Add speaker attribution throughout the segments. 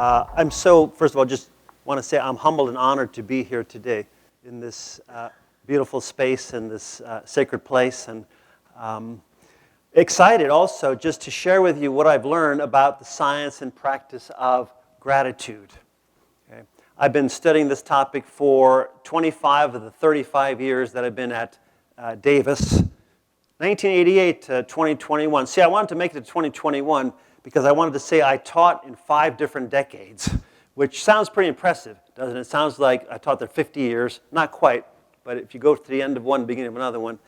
Speaker 1: First of all, just want to say I'm humbled and honored to be here today in this beautiful space and this sacred place. And excited also just to share with you what I've learned about the science and practice of gratitude. Okay? I've been studying this topic for 25 of the 35 years that I've been at Davis. 1988 to 2021. See, I wanted to make it to 2021 because I wanted to say I taught in 5 different decades, which sounds pretty impressive, doesn't it? It sounds like I taught there 50 years. Not quite, but if you go to the end of one, beginning of another one,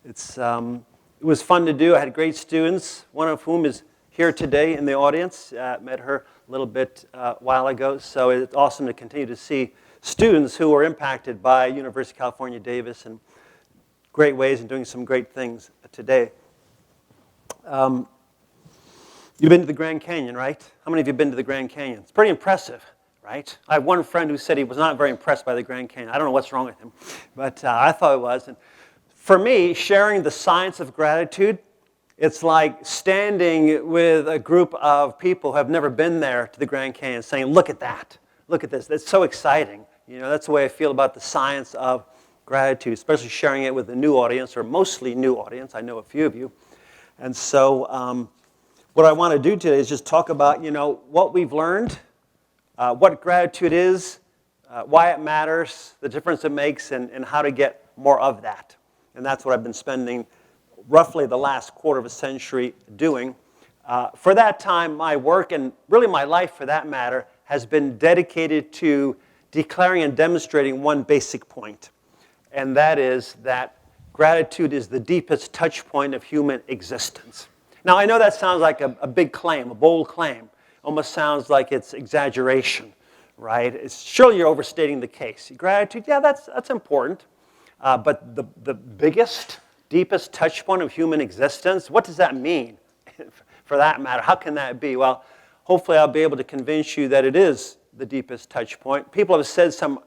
Speaker 1: it was fun to do. I had great students, one of whom is here today in the audience. Met her a little bit a while ago, so it's awesome to continue to see students who are impacted by University of California, Davis, and great ways and doing some great things today. You've been to the Grand Canyon, right? How many of you have been to the Grand Canyon? It's pretty impressive, right? I have one friend who said he was not very impressed by the Grand Canyon. I don't know what's wrong with him, but I thought it was. And for me, sharing the science of gratitude, it's like standing with a group of people who have never been there to the Grand Canyon saying, look at that, look at this. That's so exciting. You know, that's the way I feel about the science of gratitude, especially sharing it with a new audience, or mostly new audience. I know a few of you. And so what I want to do today is just talk about, what we've learned, what gratitude is, why it matters, the difference it makes, and how to get more of that. And that's what I've been spending roughly the last quarter of a century doing. For that time, my work, and really my life for that matter, has been dedicated to declaring and demonstrating one basic point. And that is that gratitude is the deepest touch point of human existence. Now, I know that sounds like a big claim, a bold claim. Almost sounds like it's exaggeration, right? Surely you're overstating the case. Gratitude, yeah, that's important. But the biggest, deepest touch point of human existence, what does that mean for that matter? How can that be? Well, hopefully I'll be able to convince you that it is the deepest touch point. People have said some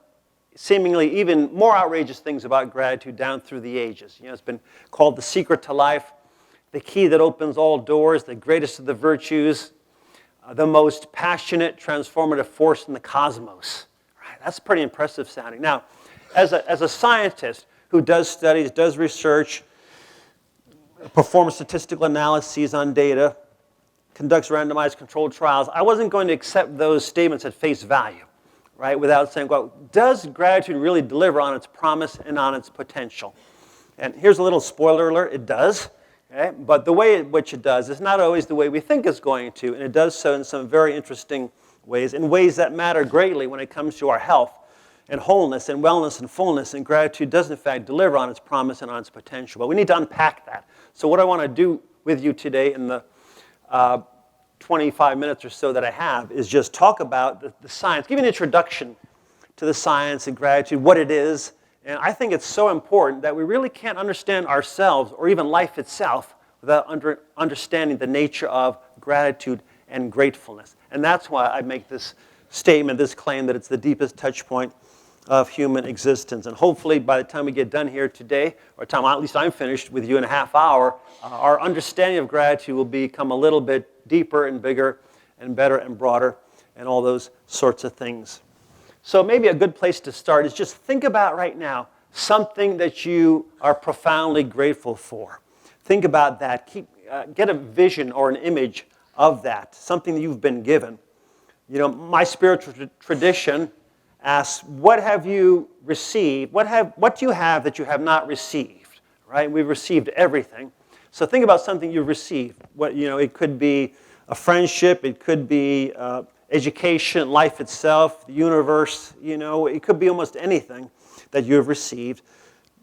Speaker 1: seemingly even more outrageous things about gratitude down through the ages. It's been called the secret to life, the key that opens all doors, the greatest of the virtues, the most passionate, transformative force in the cosmos. Right? That's pretty impressive sounding. Now, as a scientist who does studies, does research, performs statistical analyses on data, conducts randomized controlled trials, I wasn't going to accept those statements at face value. Right, without saying, well, does gratitude really deliver on its promise and on its potential? And here's a little spoiler alert, it does. Okay? But the way in which it does is not always the way we think it's going to, and it does so in some very interesting ways, in ways that matter greatly when it comes to our health and wholeness and wellness and fullness, and gratitude does in fact deliver on its promise and on its potential. But we need to unpack that. So what I want to do with you today in the 25 minutes or so that I have is just talk about the science, give you an introduction to the science and gratitude, what it is. And I think it's so important that we really can't understand ourselves or even life itself without understanding the nature of gratitude and gratefulness. And that's why I make this statement, this claim that it's the deepest touch point of human existence. And hopefully by the time we get done here today, or time at least I'm finished with you in a half hour, our understanding of gratitude will become a little bit deeper and bigger and better and broader and all those sorts of things. So maybe a good place to start is just think about right now something that you are profoundly grateful for. Think about that. Get a vision or an image of that, something that you've been given. My spiritual tradition asks, what have you received? What do you have that you have not received? Right? We've received everything. So think about something you've received. It could be a friendship. It could be education, life itself, the universe. It could be almost anything that you have received.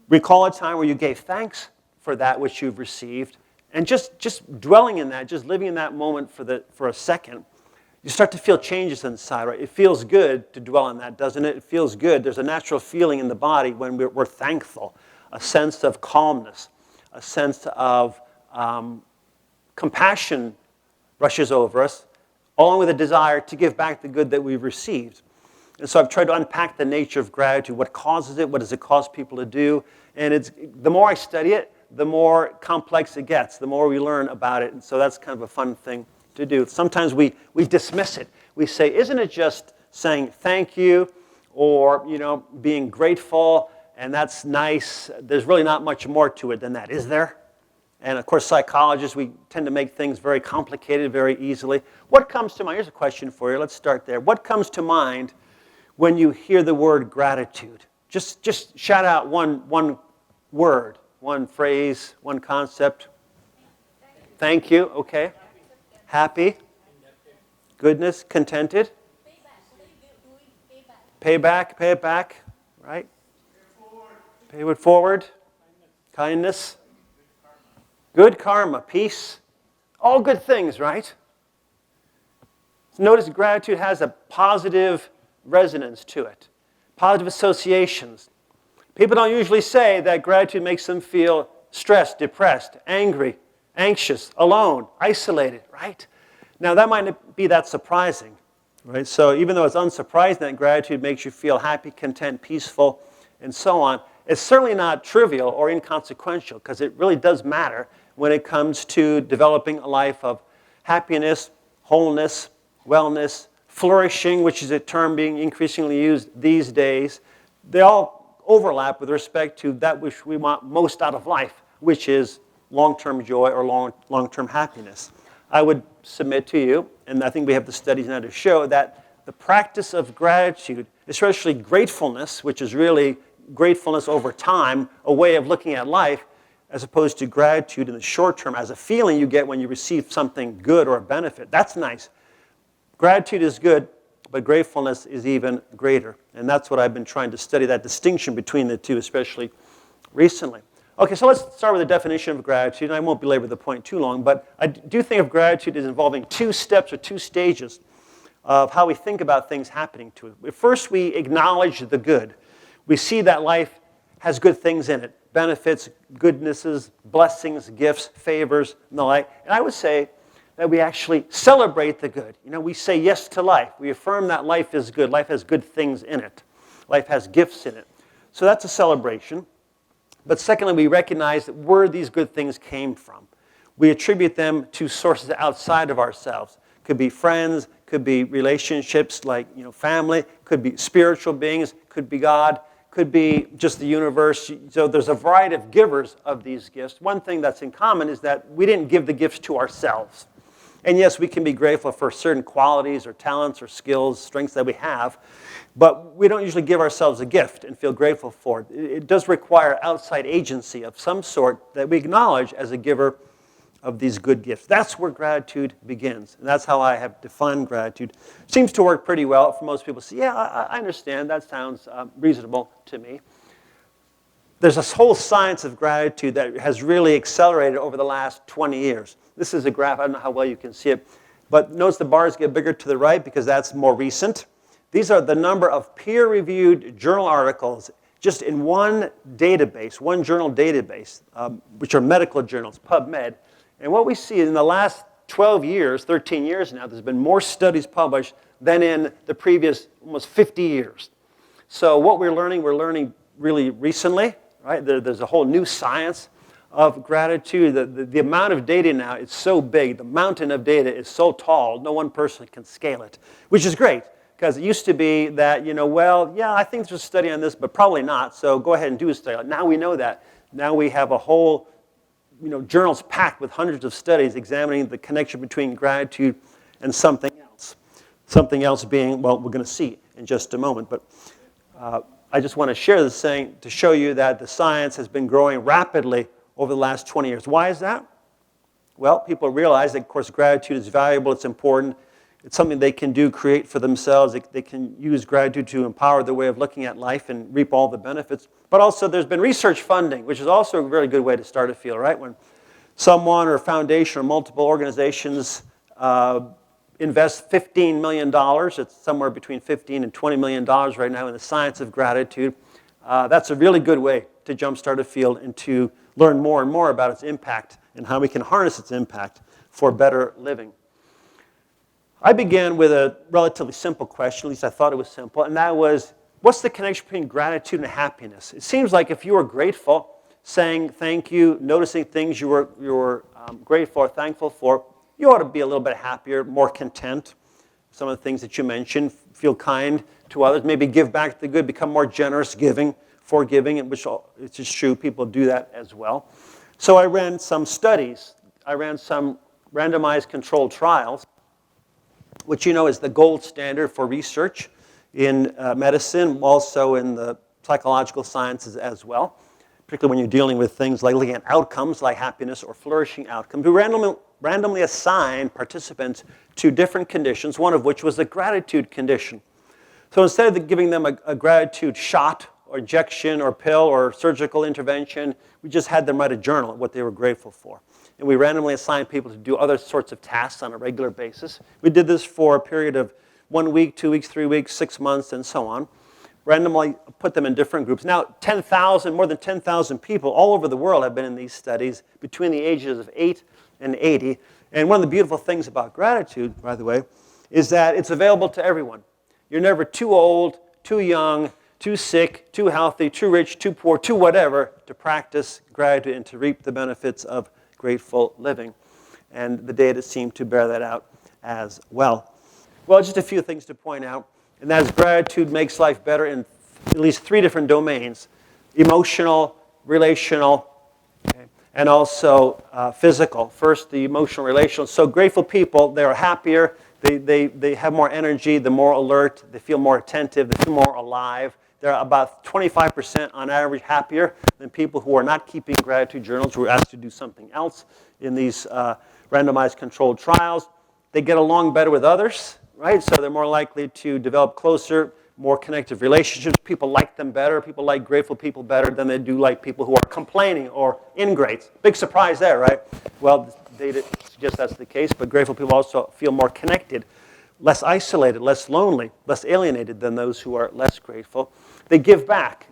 Speaker 1: Recall a time where you gave thanks for that which you've received, and just dwelling in that, just living in that moment for a second, you start to feel changes inside. Right? It feels good to dwell on that, doesn't it? It feels good. There's a natural feeling in the body when we're thankful, a sense of calmness. A sense of compassion rushes over us, along with a desire to give back the good that we've received. And so I've tried to unpack the nature of gratitude, what causes it, what does it cause people to do. And the more I study it, the more complex it gets, the more we learn about it. And so that's kind of a fun thing to do. Sometimes we dismiss it. We say, isn't it just saying thank you or, being grateful, and that's nice. There's really not much more to it than that, is there? And of course, psychologists, we tend to make things very complicated very easily. What comes to mind? Here's a question for you. Let's start there. What comes to mind when you hear the word gratitude? Just shout out one word, one phrase, one concept. Thank you, okay. Happy. Goodness, contented. Pay it back, right? Pay it forward. Kindness. Good karma, peace. All good things, right? Notice gratitude has a positive resonance to it. Positive associations. People don't usually say that gratitude makes them feel stressed, depressed, angry, anxious, alone, isolated, right? Now, that might not be that surprising, right? So even though it's unsurprising that gratitude makes you feel happy, content, peaceful, and so on, it's certainly not trivial or inconsequential, because it really does matter when it comes to developing a life of happiness, wholeness, wellness, flourishing, which is a term being increasingly used these days. They all overlap with respect to that which we want most out of life, which is long-term joy or long-term happiness. I would submit to you, and I think we have the studies now to show, that the practice of gratitude, especially gratefulness, which is really gratefulness over time, a way of looking at life, as opposed to gratitude in the short term as a feeling you get when you receive something good or a benefit. That's nice. Gratitude is good, but gratefulness is even greater. And that's what I've been trying to study, that distinction between the two, especially recently. Okay, so let's start with the definition of gratitude. And I won't belabor the point too long, but I do think of gratitude as involving two steps or two stages of how we think about things happening to us. First, we acknowledge the good. We see that life has good things in it, benefits, goodnesses, blessings, gifts, favors, and the like. And I would say that we actually celebrate the good. We say yes to life. We affirm that life is good. Life has good things in it. Life has gifts in it. So that's a celebration. But secondly, we recognize where these good things came from. We attribute them to sources outside of ourselves. Could be friends, could be relationships like family, could be spiritual beings, could be God, could be just the universe. So there's a variety of givers of these gifts. One thing that's in common is that we didn't give the gifts to ourselves. And yes, we can be grateful for certain qualities or talents or skills, strengths that we have, but we don't usually give ourselves a gift and feel grateful for it. It does require outside agency of some sort that we acknowledge as a giver of these good gifts. That's where gratitude begins, and that's how I have defined gratitude. Seems to work pretty well for most people. Say, yeah, I understand. That sounds reasonable to me. There's this whole science of gratitude that has really accelerated over the last 20 years. This is a graph. I don't know how well you can see it, but notice the bars get bigger to the right because that's more recent. These are the number of peer-reviewed journal articles just in one database, one journal database, which are medical journals, PubMed. And what we see in the last 12 years, 13 years now, there's been more studies published than in the previous almost 50 years. So what we're learning really recently, right? There's a whole new science of gratitude. The amount of data now is so big. The mountain of data is so tall, no one person can scale it, which is great. Because it used to be that, I think there's a study on this, but probably not, so go ahead and do a study. Now we know that. Now we have a whole journals packed with hundreds of studies examining the connection between gratitude and something else. Something else being, well, we're going to see in just a moment. But I just want to share this saying to show you that the science has been growing rapidly over the last 20 years. Why is that? Well, people realize that, of course, gratitude is valuable, it's important. It's something they can do, create for themselves. They can use gratitude to empower their way of looking at life and reap all the benefits. But also there's been research funding, which is also a very good way to start a field, right? When someone or a foundation or multiple organizations invest $15 million, it's somewhere between $15 and $20 million right now in the science of gratitude. That's a really good way to jumpstart a field and to learn more and more about its impact and how we can harness its impact for better living. I began with a relatively simple question, at least I thought it was simple, and that was, what's the connection between gratitude and happiness? It seems like if you were grateful, saying thank you, noticing things you were grateful or thankful for, you ought to be a little bit happier, more content. Some of the things that you mentioned, feel kind to others, maybe give back to the good, become more generous, giving, forgiving, which is true. People do that as well. So I ran some studies. I ran some randomized controlled trials, which you know is the gold standard for research in medicine, also in the psychological sciences as well, particularly when you're dealing with things like looking at outcomes like happiness or flourishing outcomes. We randomly assigned participants to different conditions, one of which was a gratitude condition. So instead of giving them a gratitude shot or injection or pill or surgical intervention, we just had them write a journal of what they were grateful for. And we randomly assigned people to do other sorts of tasks on a regular basis. We did this for a period of 1 week, 2 weeks, 3 weeks, 6 months, and so on. Randomly put them in different groups. Now, more than 10,000 people all over the world have been in these studies between the ages of 8 and 80. And one of the beautiful things about gratitude, by the way, is that it's available to everyone. You're never too old, too young, too sick, too healthy, too rich, too poor, too whatever to practice gratitude and to reap the benefits of grateful living. And the data seem to bear that out as well. Well, just a few things to point out, and that is gratitude makes life better in at least 3 different domains: emotional, relational, and also physical. First, the emotional, relational. So grateful people, they are happier, they have more energy, they're more alert, they feel more attentive, they feel more alive. They're about 25% on average happier than people who are not keeping gratitude journals, who are asked to do something else in these randomized controlled trials. They get along better with others, right? So they're more likely to develop closer, more connected relationships. People like them better. People like grateful people better than they do like people who are complaining or ingrates. Big surprise there, right? Well, data suggests that's the case, but grateful people also feel more connected, less isolated, less lonely, less alienated than those who are less grateful. They give back.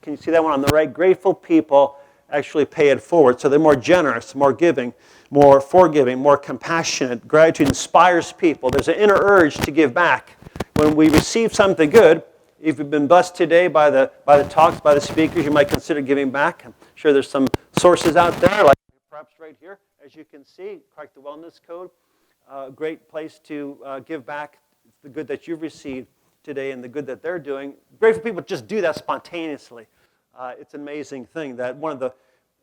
Speaker 1: Can you see that one on the right? Grateful people actually pay it forward. So they're more generous, more giving, more forgiving, more compassionate. Gratitude inspires people. There's an inner urge to give back. When we receive something good, if you've been blessed today by the talks, by the speakers, you might consider giving back. I'm sure there's some sources out there, like perhaps right here, as you can see, Crack the Wellness Code. A great place to give back the good that you've received today and the good that they're doing. Grateful people just do that spontaneously. It's an amazing thing that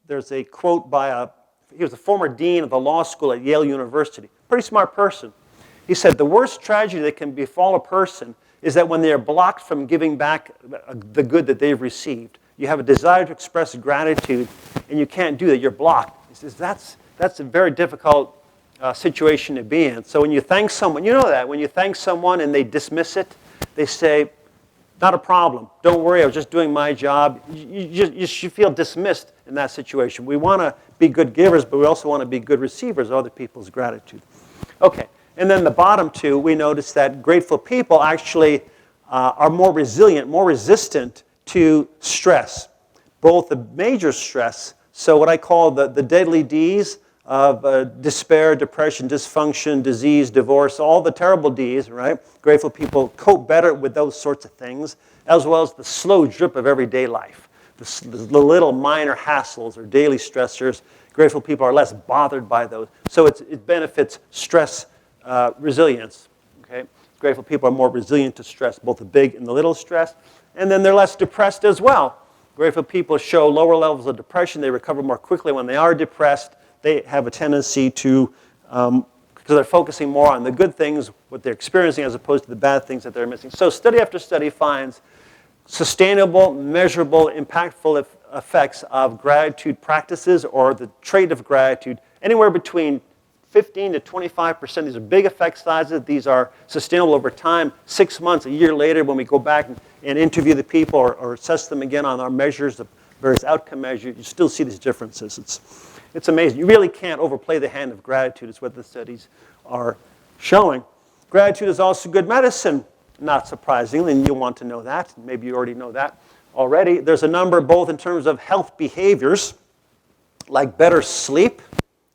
Speaker 1: there's a quote by he was a former dean of the law school at Yale University, pretty smart person. He said, the worst tragedy that can befall a person is that when they are blocked from giving back the good that they've received. You have a desire to express gratitude, and you can't do that. You're blocked. He says, that's a very difficult situation to be in. So when you thank someone, you know that. When you thank someone and they dismiss it, they say, not a problem. Don't worry, I was just doing my job. You feel dismissed in that situation. We want to be good givers, but we also want to be good receivers of other people's gratitude. Okay, and then the bottom two, we notice that grateful people actually are more resilient, more resistant to stress, both the major stress, so what I call the deadly Ds of despair, depression, dysfunction, disease, divorce, all the terrible Ds, right? Grateful people cope better with those sorts of things, as well as the slow drip of everyday life. The little minor hassles or daily stressors. Grateful people are less bothered by those. So it benefits stress resilience. Okay? Grateful people are more resilient to stress, both the big and the little stress. And then they're less depressed as well. Grateful people show lower levels of depression. They recover more quickly when they are depressed. They have a tendency to, because they're focusing more on the good things, what they're experiencing, as opposed to the bad things that they're missing. So study after study finds sustainable, measurable, impactful effects of gratitude practices or the trait of gratitude, anywhere between 15 to 25%. These are big effect sizes. These are sustainable over time. 6 months, a year later, when we go back and interview the people or assess them again on our measures, the various outcome measures, you still see these differences. It's amazing. You really can't overplay the hand of gratitude, is what the studies are showing. Gratitude is also good medicine, not surprisingly, and you'll want to know that. Maybe you already know that already. There's a number both in terms of health behaviors, like better sleep,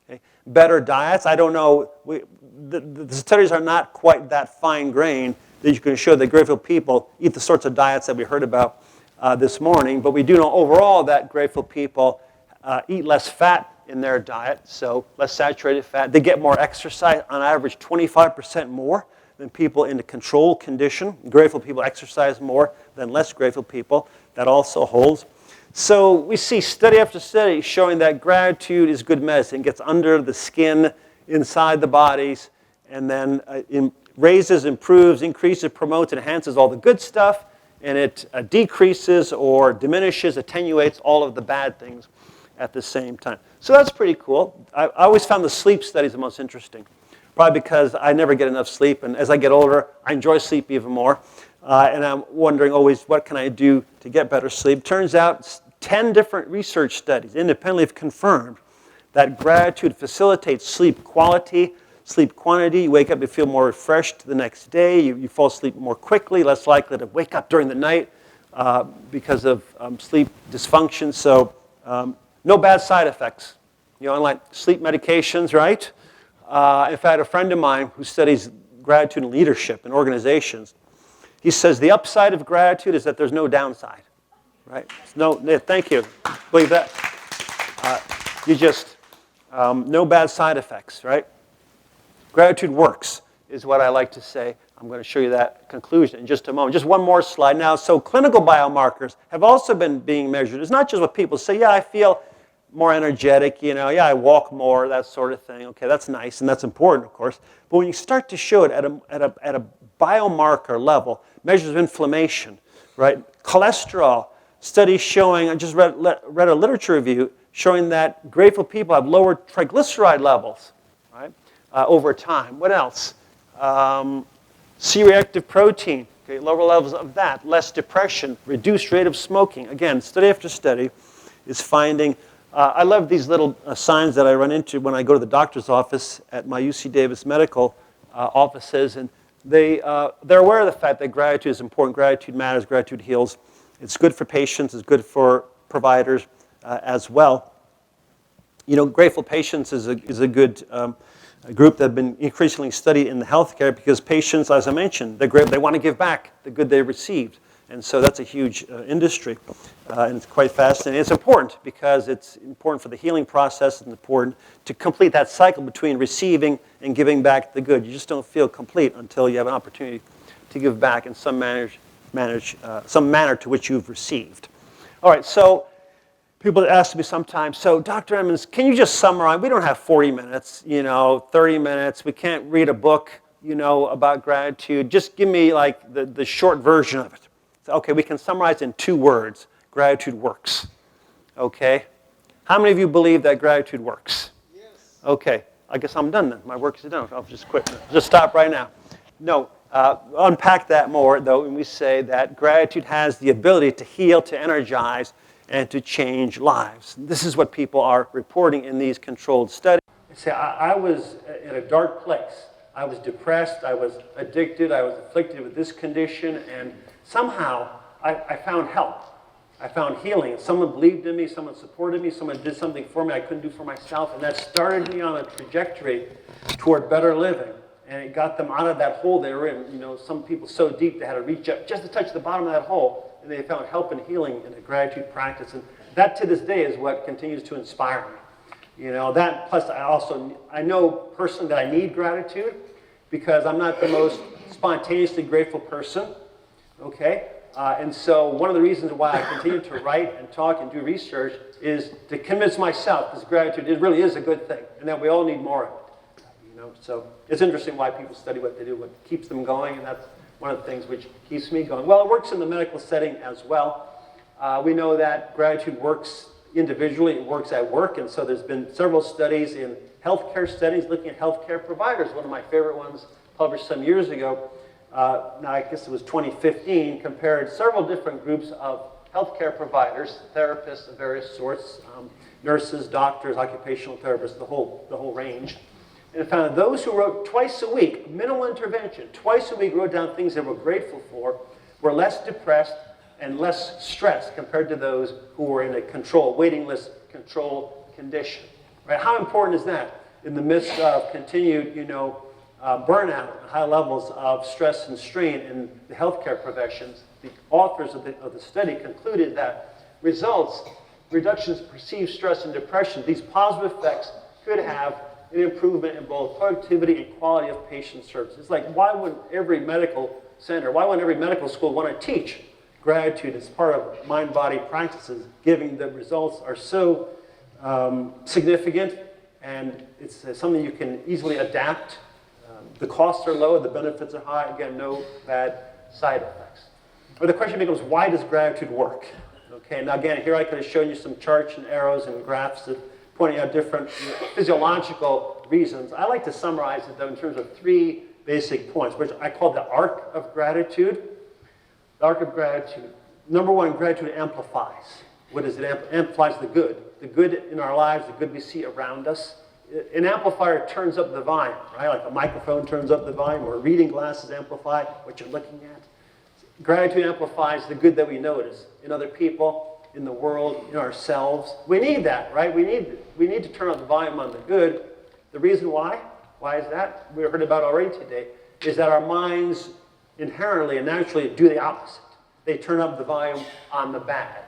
Speaker 1: okay, better diets. I don't know. The studies are not quite that fine-grained that you can show that grateful people eat the sorts of diets that we heard about this morning, but we do know overall that grateful people eat less fat, in their diet, so less saturated fat. They get more exercise, on average 25% more than people in the control condition. Grateful people exercise more than less grateful people. That also holds. So we see study after study showing that gratitude is good medicine. It gets under the skin, inside the bodies, and then raises, improves, increases, promotes, enhances all the good stuff, and it decreases or diminishes, attenuates all of the bad things at the same time. So that's pretty cool. I always found the sleep studies the most interesting, probably because I never get enough sleep, and as I get older, I enjoy sleep even more. And I'm wondering always, what can I do to get better sleep? Turns out 10 different research studies independently have confirmed that gratitude facilitates sleep quality, sleep quantity. You wake up, you feel more refreshed the next day. You fall asleep more quickly, less likely to wake up during the night because of sleep dysfunction. So no bad side effects. Unlike sleep medications, right? In fact, a friend of mine who studies gratitude and leadership in organizations, he says the upside of gratitude is that there's no downside, right? Thank you. Believe that? No bad side effects, right? Gratitude works, is what I like to say. I'm going to show you that conclusion in just a moment. Just one more slide now. So clinical biomarkers have also been being measured. It's not just what people say, yeah, I feel more energetic, yeah, I walk more, that sort of thing. Okay, that's nice, and that's important, of course. But when you start to show it at a biomarker level, measures of inflammation, right? Cholesterol, studies showing, I just read a literature review showing that grateful people have lower triglyceride levels, right, over time. What else? C-reactive protein, okay, lower levels of that, less depression, reduced rate of smoking. Again, study after study is finding. I love these little signs that I run into when I go to the doctor's office at my UC Davis medical offices, and they're aware of the fact that gratitude is important. Gratitude matters. Gratitude heals. It's good for patients. It's good for providers as well. Grateful patients is a good group that have been increasingly studied in the healthcare because patients, as I mentioned, they want to give back the good they received. And so that's a huge industry, and it's quite fascinating. It's important because it's important for the healing process. It's important to complete that cycle between receiving and giving back the good. You just don't feel complete until you have an opportunity to give back in some manner to which you've received. All right, so people ask me sometimes, so Dr. Emmons, can you just summarize? We don't have 40 minutes, 30 minutes. We can't read a book, about gratitude. Just give me like the short version of it. Okay, we can summarize in 2 words. Gratitude works. Okay? How many of you believe that gratitude works? Yes. Okay, I guess I'm done then. My work is done. I'll just quit. Just stop right now. No, unpack that more, though, and we say that gratitude has the ability to heal, to energize, and to change lives. This is what people are reporting in these controlled studies. Say, I was in a dark place. I was depressed. I was addicted. I was afflicted with this condition, and somehow, I found help. I found healing. Someone believed in me. Someone supported me. Someone did something for me I couldn't do for myself. And that started me on a trajectory toward better living. And it got them out of that hole they were in. Some people so deep they had to reach up just to touch the bottom of that hole. And they found help and healing in a gratitude practice. And that to this day is what continues to inspire me. That plus I know personally that I need gratitude because I'm not the most spontaneously grateful person. Okay, and so one of the reasons why I continue to write and talk and do research is to convince myself this gratitude it really is a good thing, and that we all need more of it. So it's interesting why people study what they do, what keeps them going, and that's one of the things which keeps me going. Well, it works in the medical setting as well. We know that gratitude works individually, it works at work, and so there's been several studies in healthcare studies looking at healthcare providers. One of my favorite ones published some years ago. Now I guess it was 2015, compared several different groups of healthcare providers, therapists of various sorts, nurses, doctors, occupational therapists, the whole range. And it found that those who wrote twice a week, minimal intervention, twice a week wrote down things they were grateful for, were less depressed and less stressed compared to those who were in a waiting list control condition. Right? How important is that in the midst of continued, burnout, high levels of stress and strain in the healthcare professions? The authors of the study concluded that results reductions in perceived stress and depression, these positive effects could have an improvement in both productivity and quality of patient services. It's like, why wouldn't every medical center, why wouldn't every medical school want to teach gratitude as part of mind-body practices, given the results are so significant, and it's something you can easily adapt. The costs are low, the benefits are high, again, no bad side effects. But the question becomes, why does gratitude work? Okay, now again, here I could have shown you some charts and arrows and graphs that pointing out different physiological reasons. I like to summarize it, though, in terms of 3 basic points, which I call the arc of gratitude. The arc of gratitude. Number 1, gratitude amplifies. What is it? Amplifies the good in our lives, the good we see around us. An amplifier turns up the volume, right? Like a microphone turns up the volume, or reading glasses amplify what you're looking at. Gratitude amplifies the good that we notice in other people, in the world, in ourselves. We need that, right? We need to turn up the volume on the good. The reason why is that? We heard about already today, is that our minds inherently and naturally do the opposite. They turn up the volume on the bad.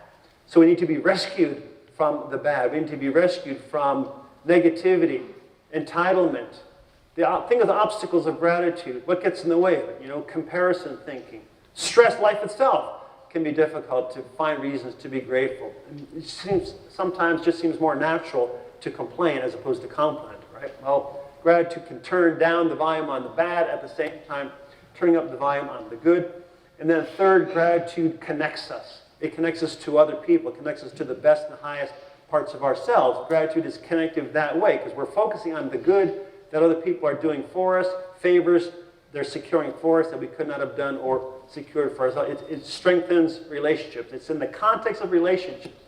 Speaker 1: So we need to be rescued from the bad. We need to be rescued from negativity, entitlement. Think of the obstacles of gratitude. What gets in the way of it? Comparison thinking. Stress, life itself can be difficult to find reasons to be grateful. It sometimes just seems more natural to complain as opposed to compliment, right? Well, gratitude can turn down the volume on the bad, at the same time turning up the volume on the good. And then 3rd, gratitude connects us. It connects us to other people, connects us to the best and highest parts of ourselves. Gratitude is connective that way because we're focusing on the good that other people are doing for us, favors they're securing for us that we could not have done or secured for ourselves. It strengthens relationships. It's in the context of relationships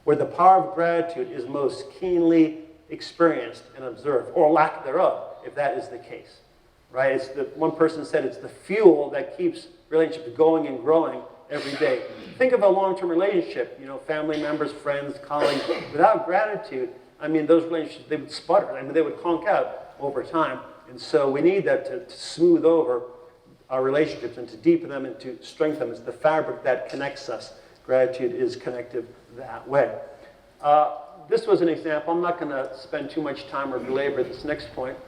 Speaker 1: where the power of gratitude is most keenly experienced and observed, or lack thereof, if that is the case. Right? One person said it's the fuel that keeps relationships going and growing every day. Think of a long-term relationship, family members, friends, colleagues. Without gratitude, those relationships, they would sputter. They would conk out over time. And so we need that to smooth over our relationships and to deepen them and to strengthen them. It's the fabric that connects us. Gratitude is connective that way. This was an example. I'm not going to spend too much time or belabor this next point.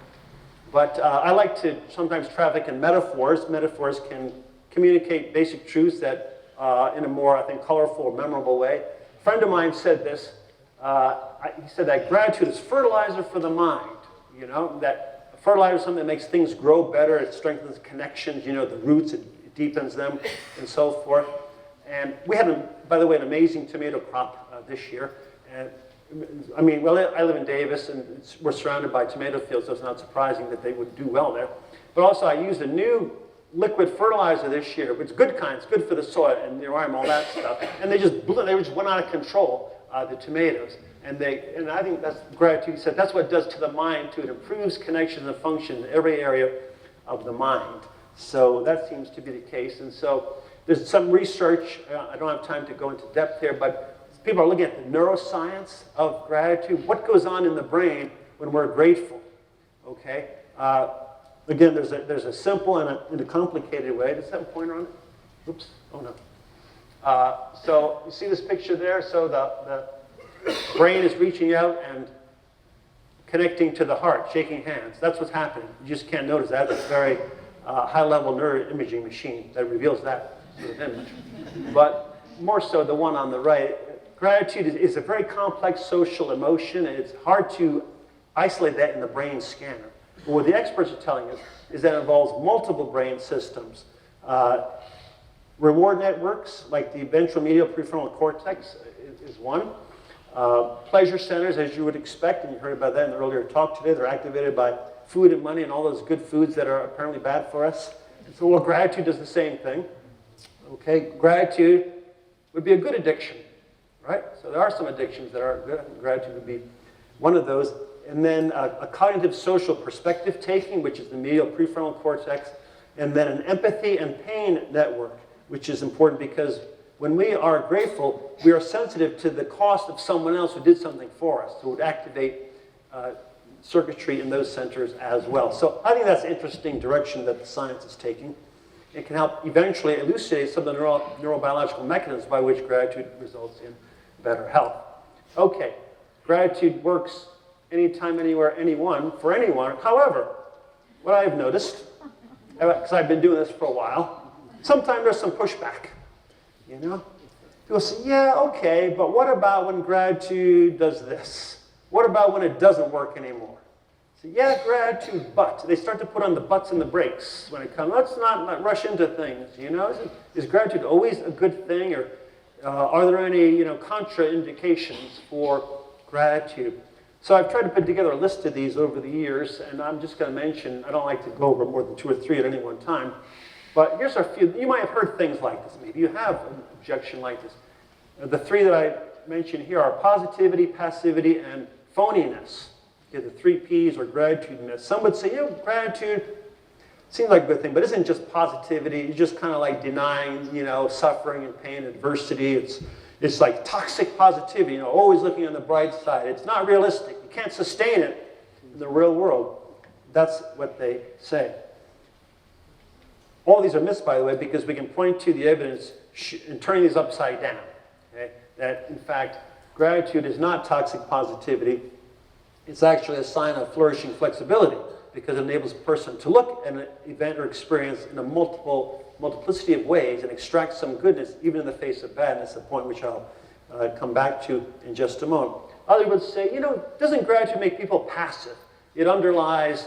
Speaker 1: But I like to sometimes traffic in metaphors. Metaphors can communicate basic truths that in a more, I think, colorful or memorable way. A friend of mine said this. He said that gratitude is fertilizer for the mind. That fertilizer is something that makes things grow better. It strengthens connections, the roots, it deepens them, and so forth. And we had, by the way, an amazing tomato crop this year. And I live in Davis, and we're surrounded by tomato fields, so it's not surprising that they would do well there. But also, I used a new liquid fertilizer this year. It's good kind. It's good for the soil and the environment, all that stuff. And they just went out of control, the tomatoes. And I think that's gratitude. He said that's what it does to the mind, too. It improves connections and function in every area of the mind. So that seems to be the case. And so there's some research. I don't have time to go into depth here, but people are looking at the neuroscience of gratitude. What goes on in the brain when we're grateful? Okay. Again, there's a simple and a complicated way. Does that have a pointer on it? Oops. Oh no. So you see this picture there. So the brain is reaching out and connecting to the heart, shaking hands. That's what's happening. You just can't notice that. It's a very high-level neuroimaging machine that reveals that sort of image. But more so the one on the right. Gratitude is a very complex social emotion, and it's hard to isolate that in the brain scanner. But what the experts are telling us is that it involves multiple brain systems. Reward networks, like the ventral medial prefrontal cortex, is one. Pleasure centers, as you would expect, and you heard about that in the earlier talk today. They're activated by food and money and all those good foods that are apparently bad for us. And so, gratitude does the same thing. Okay, gratitude would be a good addiction, right? So there are some addictions that are good. Gratitude would be one of those. And then a cognitive social perspective taking, which is the medial prefrontal cortex. And then an empathy and pain network, which is important because when we are grateful, we are sensitive to the cost of someone else who did something for us. So it would activate circuitry in those centers as well. So I think that's an interesting direction that the science is taking. It can help eventually elucidate some of the neurobiological mechanisms by which gratitude results in better health. Okay, gratitude works anytime, anywhere, anyone, for anyone. However, what I've noticed, because I've been doing this for a while, sometimes there's some pushback, you know? People say, yeah, okay, but what about when gratitude does this? What about when it doesn't work anymore? So yeah, gratitude, but. They start to put on the buts and the brakes when it comes. Let's not rush into things, you know? Is gratitude always a good thing, or are there any, contraindications for gratitude? So I've tried to put together a list of these over the years, and I'm just going to mention, I don't like to go over more than 2 or 3 at any one time, but here's a few. You might have heard things like this. Maybe you have an objection like this. The 3 that I mentioned here are positivity, passivity, and phoniness. Okay, the 3 P's or gratitude myths. Some would say, gratitude seems like a good thing, but it isn't just positivity. It's just kind of like denying, suffering and pain, adversity. It's like toxic positivity, always looking on the bright side. It's not realistic. You can't sustain it in the real world. That's what they say. All these are myths, by the way, because we can point to the evidence in turning these upside down. Okay? That, in fact, gratitude is not toxic positivity. It's actually a sign of flourishing flexibility, because it enables a person to look at an event or experience in a multiplicity of ways and extract some goodness, even in the face of badness, a point which I'll come back to in just a moment. Others would say, doesn't gratitude make people passive? It underlies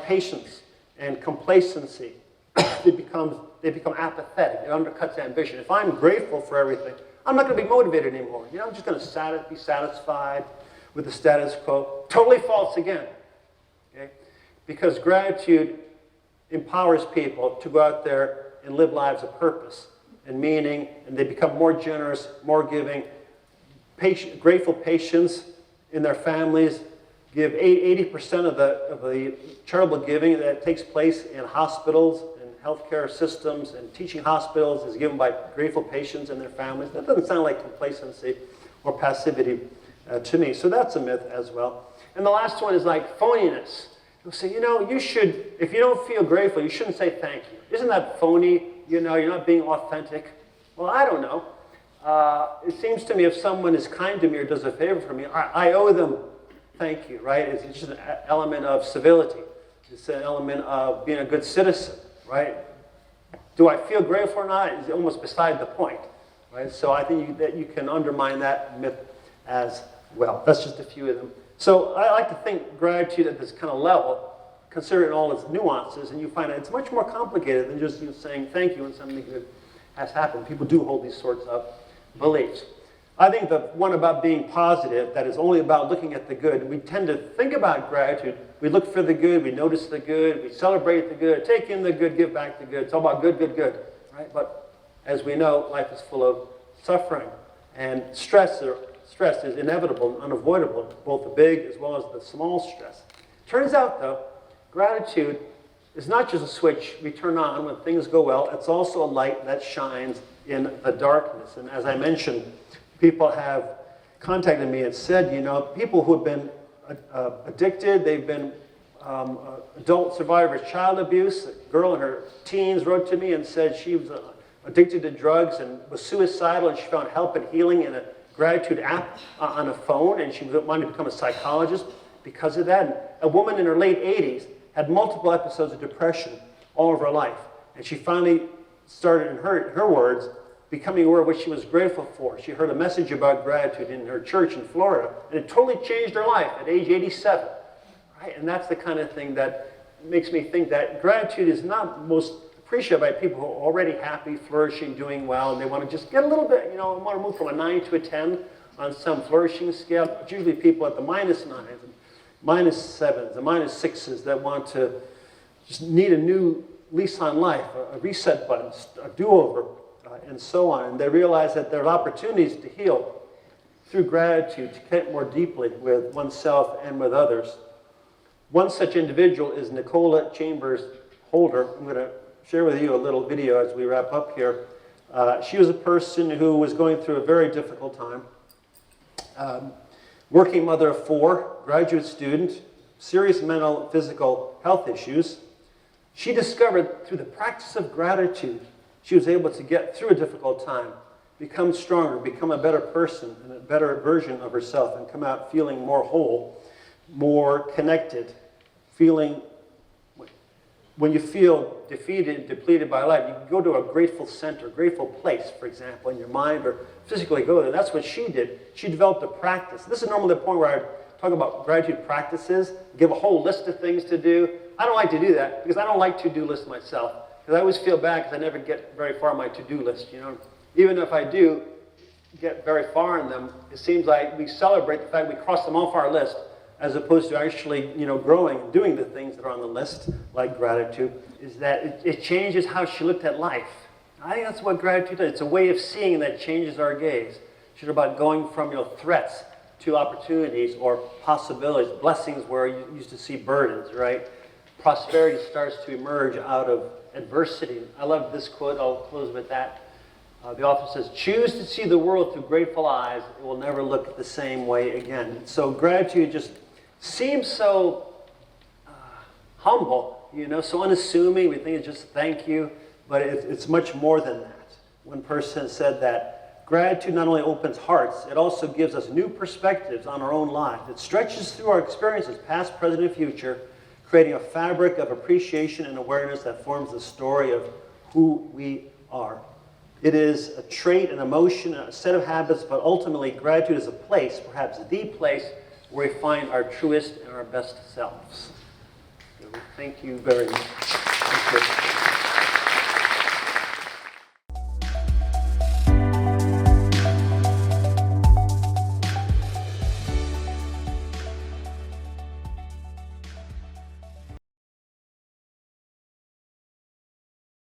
Speaker 1: patience and complacency. They become apathetic. It undercuts ambition. If I'm grateful for everything, I'm not going to be motivated anymore. I'm just going to be satisfied with the status quo. Totally false again. Okay? Because gratitude empowers people to go out there and live lives of purpose and meaning, and they become more generous, more giving, grateful patients in their families. Give 80% of the charitable giving that takes place in hospitals and healthcare systems and teaching hospitals is given by grateful patients and their families. That doesn't sound like complacency or passivity to me. So that's a myth as well. And the last one is like phoniness. You'll say, you should, if you don't feel grateful, you shouldn't say thank you. Isn't that phony? You're not being authentic. Well, I don't know. It seems to me if someone is kind to me or does a favor for me, I owe them thank you, right? It's just an element of civility. It's an element of being a good citizen, right? Do I feel grateful or not is almost beside the point, right? So I think that you can undermine that myth as well. That's just a few of them. So I like to think gratitude at this kind of level, considering all its nuances, and you find that it's much more complicated than just saying thank you when something good has happened. People do hold these sorts of beliefs. I think the one about being positive, that is only about looking at the good, we tend to think about gratitude. We look for the good, we notice the good, we celebrate the good, take in the good, give back the good. It's all about good, good, good, right? But as we know, life is full of suffering, and stress is inevitable and unavoidable, both the big as well as the small stress. Turns out, though, gratitude is not just a switch we turn on when things go well. It's also a light that shines in the darkness. And as I mentioned, people have contacted me and said, people who have been addicted, they've been adult survivors of child abuse. A girl in her teens wrote to me and said she was addicted to drugs and was suicidal, and she found help and healing in a gratitude app on a phone, and she wanted to become a psychologist because of that. And a woman in her late 80s had multiple episodes of depression all of her life, and she finally started, in her words, becoming aware of what she was grateful for. She heard a message about gratitude in her church in Florida, and it totally changed her life at age 87. Right? And that's the kind of thing that makes me think that gratitude is not most appreciated by people who are already happy, flourishing, doing well, and they want to just get a little bit, want to move from a 9 to a 10 on some flourishing scale. It's usually people at the -9s, and -7s, the -6s that want to just need a new lease on life, a reset button, a do-over, and so on. And they realize that there are opportunities to heal through gratitude, to connect more deeply with oneself and with others. One such individual is Nicola Chambers Holder. I'm going to share with you a little video as we wrap up here. She was a person who was going through a very difficult time. Working mother of 4, graduate student, serious mental, physical health issues. She discovered through the practice of gratitude, she was able to get through a difficult time become stronger, become a better person and a better version of herself, and come out feeling more whole, more connected, feeling, when you feel defeated and depleted by life, you can go to a grateful center, grateful place, for example, in your mind, or physically go there. That's what she did. She developed a practice. This is normally the point where I talk about gratitude practices, give a whole list of things to do. I don't like to do that because I don't like to-do lists myself. Because I always feel bad because I never get very far on my to-do list, you know. Even if I do get very far in them, it seems like we celebrate the fact we crossed them off our list, as opposed to actually, you know, growing and doing the things that are on the list, like gratitude, is that it changes how she looked at life. I think that's what gratitude does. It's a way of seeing that changes our gaze. It's about going from, you know, threats to opportunities or possibilities, blessings where you used to see burdens, right? Prosperity starts to emerge out of adversity. I love this quote. I'll close with that. The author says, "Choose to see the world through grateful eyes. It will never look the same way again." So gratitude just seems so humble, you know, so unassuming. We think it's just thank you, but it's much more than that. One person said that gratitude not only opens hearts, it also gives us new perspectives on our own lives. It stretches through our experiences, past, present, and future, creating a fabric of appreciation and awareness that forms the story of who we are. It is a trait, an emotion, a set of habits, but ultimately gratitude is a place, perhaps the place, where we find our truest and our best selves. So thank you very much. Thank you.